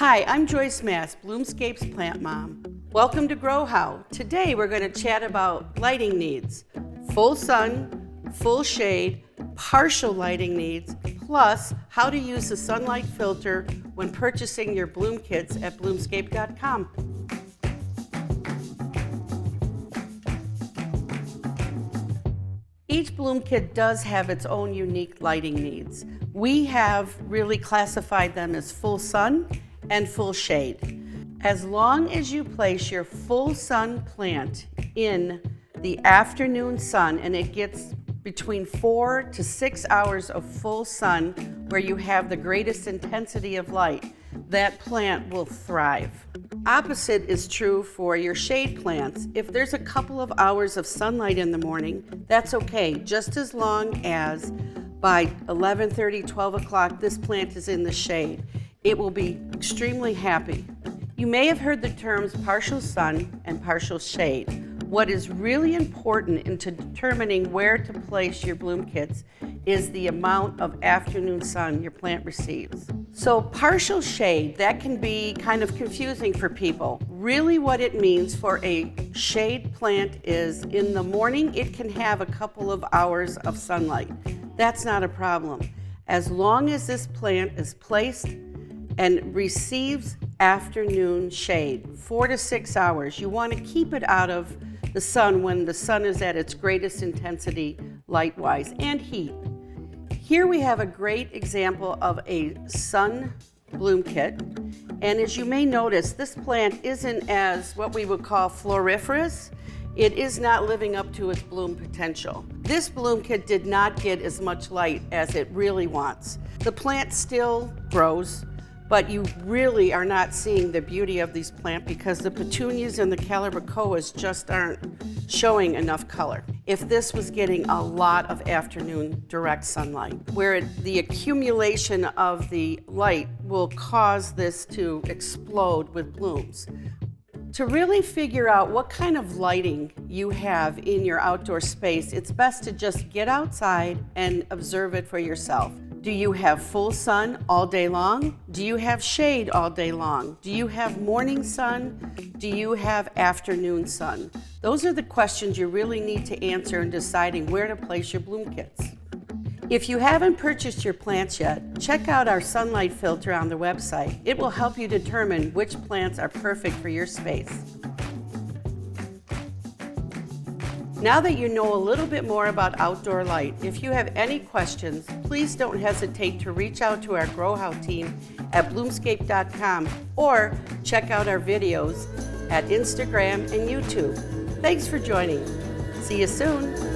Hi, I'm Joyce Mass, Bloomscape's plant mom. Welcome to Grow How. Today we're going to chat about lighting needs. Full sun, full shade, partial lighting needs, plus how to use the sunlight filter when purchasing your bloom kits at bloomscape.com. Each bloom kit does have its own unique lighting needs. We have really classified them as full sun and full shade. As long as you place your full sun plant in the afternoon sun and it gets between 4 to 6 hours of full sun where you have the greatest intensity of light, that plant will thrive. Opposite is true for your shade plants. If there's a couple of hours of sunlight in the morning, that's okay, just as long as by 11:30, 12 o'clock, this plant is in the shade. It will be extremely happy. You may have heard the terms partial sun and partial shade. What is really important into determining where to place your bloom kits is the amount of afternoon sun your plant receives. So partial shade, that can be kind of confusing for people. Really what it means for a shade plant is in the morning it can have a couple of hours of sunlight. That's not a problem. As long as this plant is placed and receives afternoon shade, 4 to 6 hours, you want to keep it out of the sun when the sun is at its greatest intensity light-wise and heat. Here we have a great example of a sun bloom kit, and as you may notice, this plant isn't as what we would call floriferous. It is not living up to its bloom potential. This bloom kit did not get as much light as it really wants. The plant still grows, but you really are not seeing the beauty of these plants because the petunias and the calibrachoas just aren't showing enough color. If this was getting a lot of afternoon direct sunlight, where the accumulation of the light will cause this to explode with blooms. To really figure out what kind of lighting you have in your outdoor space, it's best to just get outside and observe it for yourself. Do you have full sun all day long? Do you have shade all day long? Do you have morning sun? Do you have afternoon sun? Those are the questions you really need to answer in deciding where to place your bloom kits. If you haven't purchased your plants yet, check out our sunlight filter on the website. It will help you determine which plants are perfect for your space. Now that you know a little bit more about outdoor light, if you have any questions, please don't hesitate to reach out to our Grow How team at bloomscape.com or check out our videos at Instagram and YouTube. Thanks for joining. See you soon.